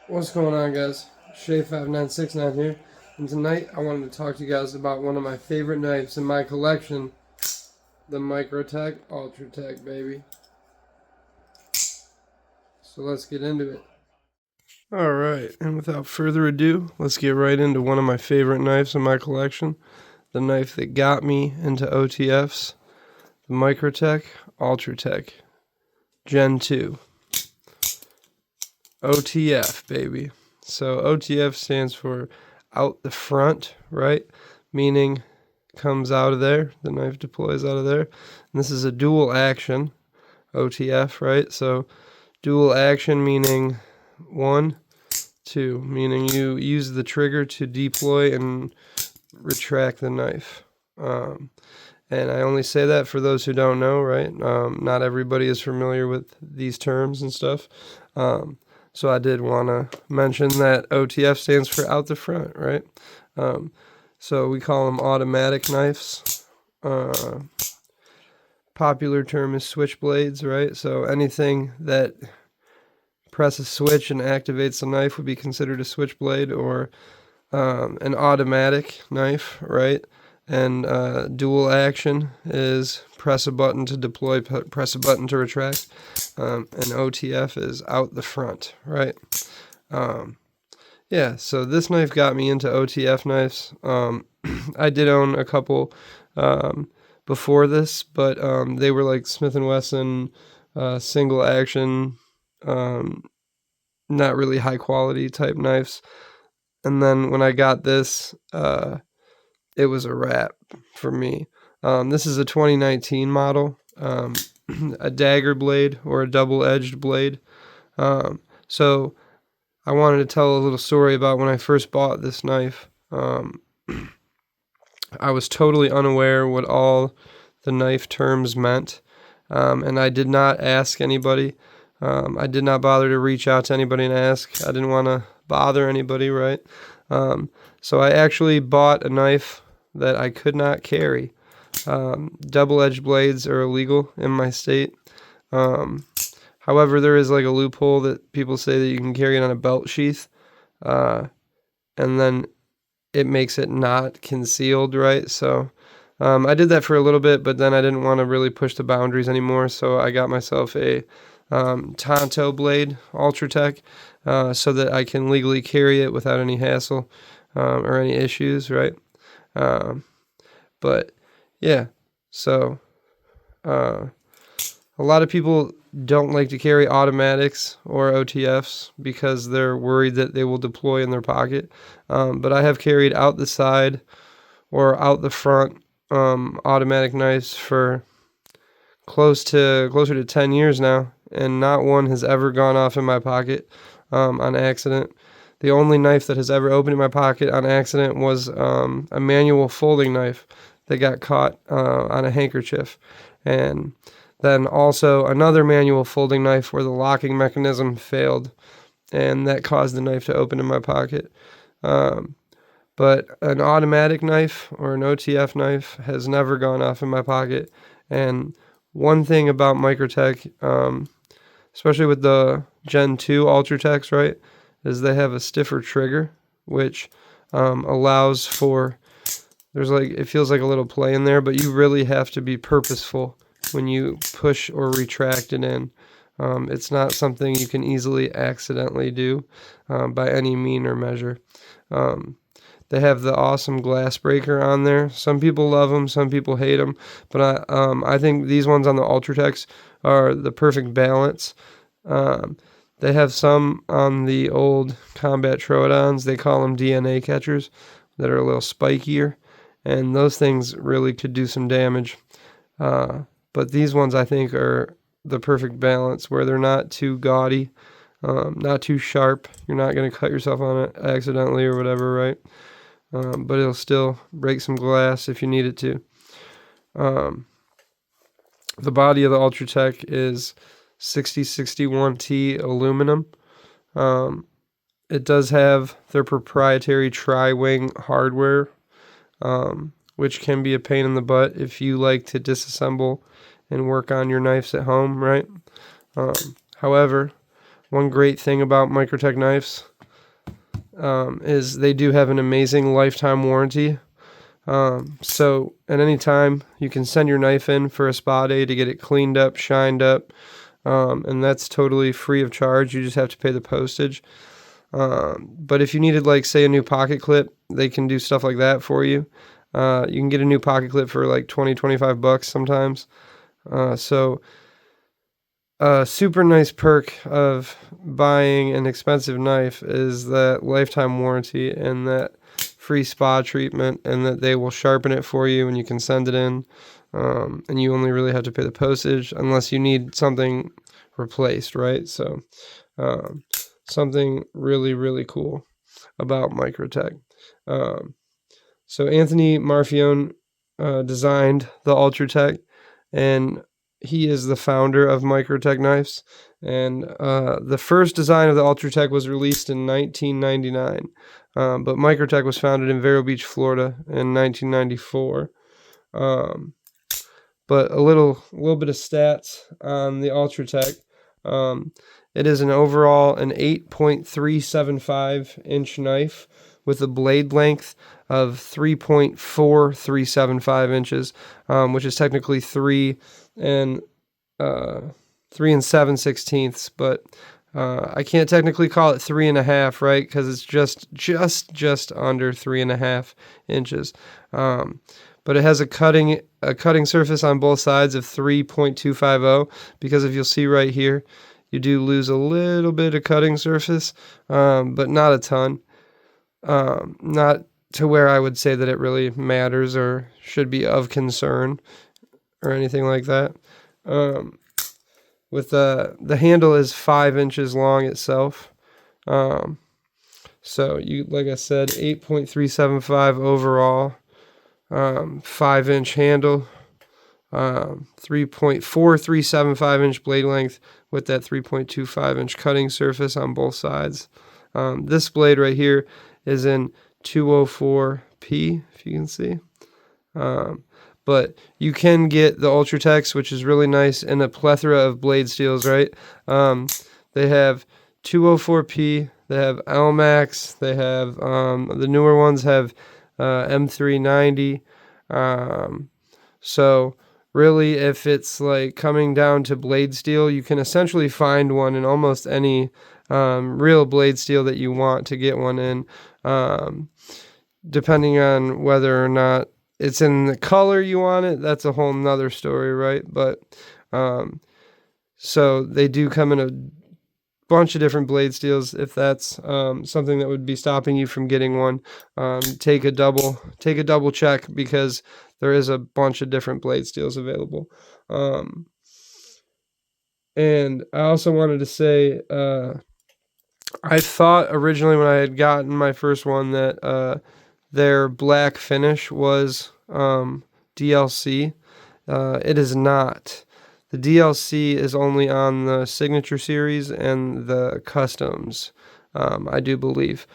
What's going on, guys? Shay5969 here, and tonight I wanted to talk to you guys about one of my favorite knives in my collection, the Microtech Ultratech, baby. So let's get into it. Alright, and without further ado, let's get right into one of my favorite knives in my collection, the knife that got me into OTFs, the Microtech Ultratech Gen 2. OTF, baby. So OTF stands for out the front, right? Meaning comes out of there, the knife deploys out of there. And this is a dual action, OTF, right? So dual action meaning 1, 2, meaning you use the trigger to deploy and retract the knife. And I only say that for those who don't know, right? Not everybody is familiar with these terms and stuff. So I did want to mention that OTF stands for out the front, right? So we call them automatic knives. Popular term is switchblades, right? So anything that presses a switch and activates the knife would be considered a switchblade, or an automatic knife, right? And dual action is press a button to deploy, press a button to retract. And OTF is out the front, right? Yeah, so this knife got me into OTF knives. I did own a couple before this, but they were like Smith & Wesson single action, not really high quality type knives. And then when I got this, it was a wrap for me. This is a 2019 model, a dagger blade or a double-edged blade. So I wanted to tell a little story about when I first bought this knife. I was totally unaware what all the knife terms meant, and I did not ask anybody. I did not bother to reach out to anybody and ask. I didn't want to bother anybody, right? So I actually bought a knife that I could not carry. Double-edged blades are illegal in my state. However, there is like a loophole that people say that you can carry it on a belt sheath, and then it makes it not concealed, right? So I did that for a little bit, but then I didn't want to really push the boundaries anymore, so I got myself a Tonto blade, Ultratech, so that I can legally carry it without any hassle or any issues, right? But yeah, so a lot of people don't like to carry automatics or OTFs because they're worried that they will deploy in their pocket. But I have carried out the side or out the front automatic knives for closer to 10 years now, and not one has ever gone off in my pocket on accident. The only knife that has ever opened in my pocket on accident was a manual folding knife that got caught on a handkerchief. And then also another manual folding knife where the locking mechanism failed, and that caused the knife to open in my pocket. But an automatic knife or an OTF knife has never gone off in my pocket. And one thing about Microtech, especially with the Gen 2 Ultratechs, right, is they have a stiffer trigger, which allows for, it feels like a little play in there, but you really have to be purposeful when you push or retract it in. It's not something you can easily accidentally do by any mean or measure. They have the awesome glass breaker on there. Some people love them, some people hate them, but I think these ones on the Ultratechs are the perfect balance. They have some on the old Combat Troodons, they call them DNA catchers, that are a little spikier, and those things really could do some damage. But these ones I think are the perfect balance, where they're not too gaudy, not too sharp. You're not going to cut yourself on it accidentally or whatever, right? But it'll still break some glass if you need it to. The body of the Ultratech is 6061T aluminum. It does have their proprietary tri-wing hardware, which can be a pain in the butt if you like to disassemble and work on your knives at home, right? However, one great thing about Microtech knives is they do have an amazing lifetime warranty. So at any time you can send your knife in for a spa day to get it cleaned up, shined up, and that's totally free of charge. You just have to pay the postage. But if you needed, like, say, a new pocket clip, they can do stuff like that for you. You can get a new pocket clip for like 20-25 bucks sometimes. So a super nice perk of buying an expensive knife is that lifetime warranty and that free spa treatment, and that they will sharpen it for you and you can send it in. And you only really have to pay the postage unless you need something replaced, right? So something really, really cool about Microtech. So Anthony Marfione designed the Ultratech, and he is the founder of Microtech knives. And the first design of the Ultratech was released in 1999, but Microtech was founded in Vero Beach, Florida in 1994. But a little bit of stats on the Ultratech. It is an overall an 8.375 inch knife with a blade length of 3.4375 inches, which is technically 3 and 7/16, but I can't technically call it 3.5, right? Because it's just under 3.5 inches. But it has a cutting surface on both sides of 3.250, because if you'll see right here, you do lose a little bit of cutting surface, but not a ton. Not to where I would say that it really matters or should be of concern or anything like that. With the handle is 5 inches long itself. So you, like I said, 8.375 overall, 5-inch handle, 3.4375 inch blade length with that 3.25 inch cutting surface on both sides. This blade right here is in 204p, if you can see. But you can get the Ultratechs, which is really nice, in a plethora of blade steels, right? They have 204p, they have LMAX, they have the newer ones have M390. So really, if it's like coming down to blade steel, you can essentially find one in almost any real blade steel that you want to get one in, depending on whether or not it's in the color you want it. That's a whole nother story, right? But so they do come in a bunch of different blade steels. If that's something that would be stopping you from getting one, take a double check, because there is a bunch of different blade steels available. And I also wanted to say, I thought originally when I had gotten my first one that their black finish was DLC. It is not. The DLC is only on the Signature Series and the Customs, I do believe.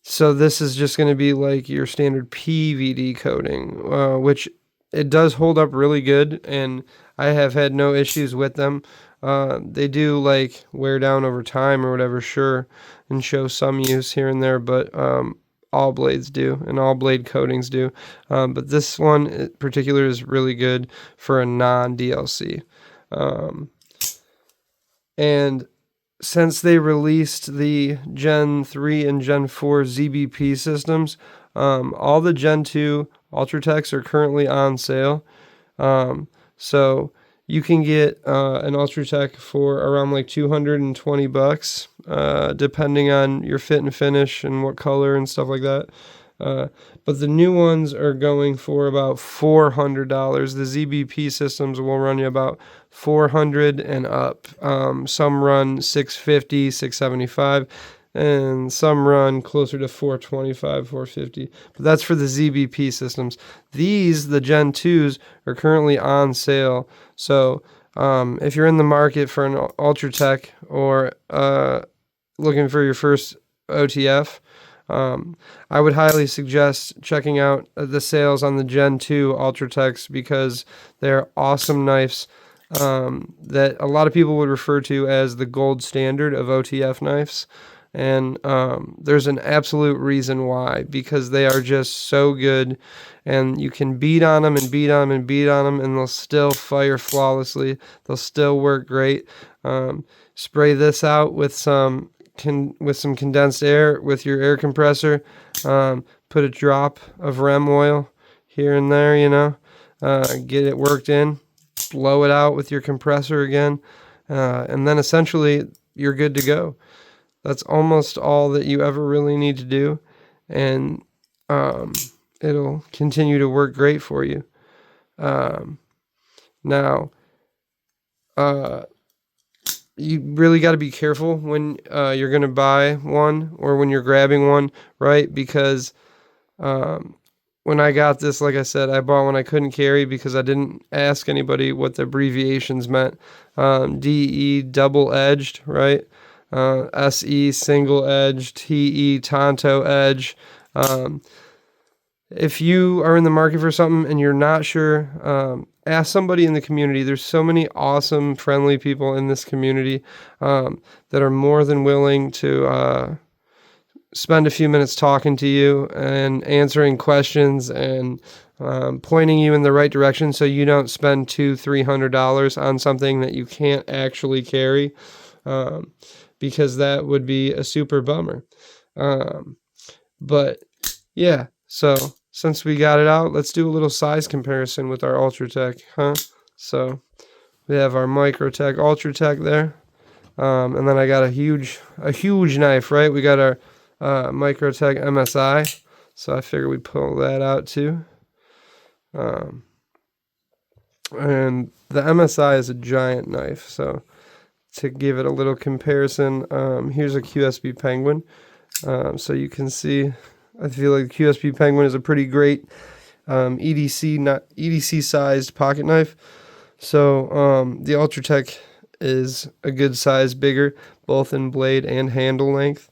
So this is just going to be like your standard PVD coating, which it does hold up really good, and I have had no issues with them. They do like wear down over time or whatever, sure, and show some use here and there, but all blades do, and all blade coatings do. But this one in particular is really good for a non-DLC. And since they released the Gen 3 and Gen 4 ZBP systems, all the Gen 2 Ultratechs are currently on sale. So you can get an Ultratech for around like 220 bucks, depending on your fit and finish and what color and stuff like that. But the new ones are going for about $400. The ZBP systems will run you about $400 and up. Some run $650, $675, and some run closer to $425, $450. But that's for the ZBP systems. These, the Gen 2s, are currently on sale. So if you're in the market for an Ultratech or looking for your first OTF, I would highly suggest checking out the sales on the Gen 2 Ultratechs, because they're awesome knives that a lot of people would refer to as the gold standard of OTF knives. And there's an absolute reason why, because they are just so good, and you can beat on them and beat on them and beat on them, and they'll still fire flawlessly. They'll still work great. Spray this out with some condensed air with your air compressor. Put a drop of REM oil here and there, you know, get it worked in, blow it out with your compressor again, and then essentially you're good to go. That's almost all that you ever really need to do, and it'll continue to work great for you. Now, you really got to be careful when you're going to buy one or when you're grabbing one, right? Because when I got this, like I said, I bought one I couldn't carry because I didn't ask anybody what the abbreviations meant. DE double-edged, right? SE single-edged, TE Tonto edge. If you are in the market for something and you're not sure, ask somebody in the community. There's so many awesome, friendly people in this community that are more than willing to spend a few minutes talking to you and answering questions and pointing you in the right direction so you don't spend $200-300 on something that you can't actually carry, because that would be a super bummer. But yeah, so since we got it out, let's do a little size comparison with our Ultratech, huh? So we have our Microtech Ultratech there, and then I got a huge knife, right? We got our Microtech MSI, so I figure we pull that out too. And the MSI is a giant knife, so to give it a little comparison, here's a QSB Penguin. So you can see, I feel like the QSB Penguin is a pretty great EDC sized pocket knife. So the Ultratech is a good size bigger, both in blade and handle length.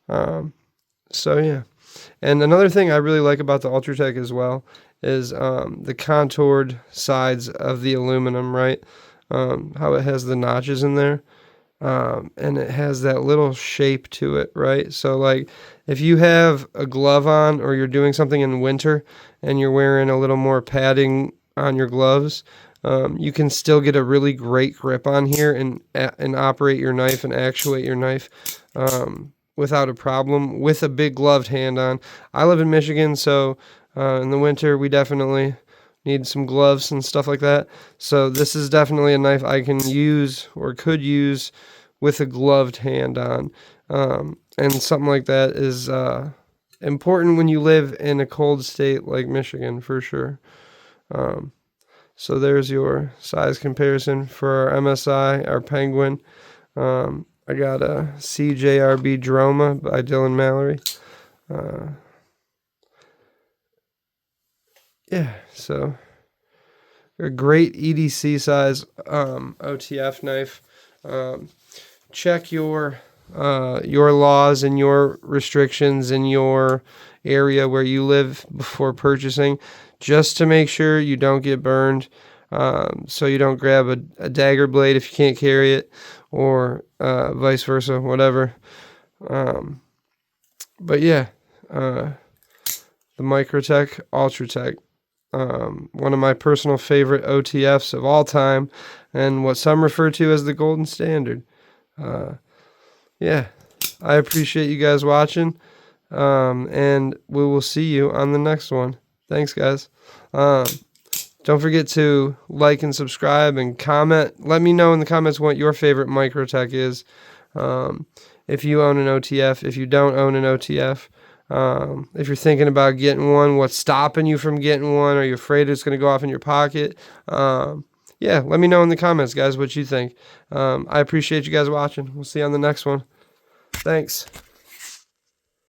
So yeah. And another thing I really like about the Ultratech as well is the contoured sides of the aluminum, right? How it has the notches in there. And it has that little shape to it, right? So like if you have a glove on or you're doing something in winter and you're wearing a little more padding on your gloves, you can still get a really great grip on here and operate your knife and actuate your knife without a problem with a big gloved hand on. I live in Michigan, so in the winter we definitely need some gloves and stuff like that. So this is definitely a knife I can use or could use with a gloved hand on. And something like that is important when you live in a cold state like Michigan, for sure. So there's your size comparison for our MSI, our Penguin. I got a CJRB Droma by Dylan Mallory. Yeah, so a great EDC size OTF knife. Check your laws and your restrictions in your area where you live before purchasing, just to make sure you don't get burned. So you don't grab a dagger blade if you can't carry it, or vice versa, whatever. But yeah, the Microtech Ultratech. One of my personal favorite OTFs of all time, and what some refer to as the golden standard. Yeah, I appreciate you guys watching, and we will see you on the next one. Thanks, guys. Don't forget to like and subscribe and comment. Let me know in the comments what your favorite Microtech is. If you own an OTF, if you don't own an OTF. If you're thinking about getting one, what's stopping you from getting one? Are you afraid it's going to go off in your pocket? Yeah, let me know in the comments, guys, what you think. I appreciate you guys watching. We'll see you on the next one. Thanks.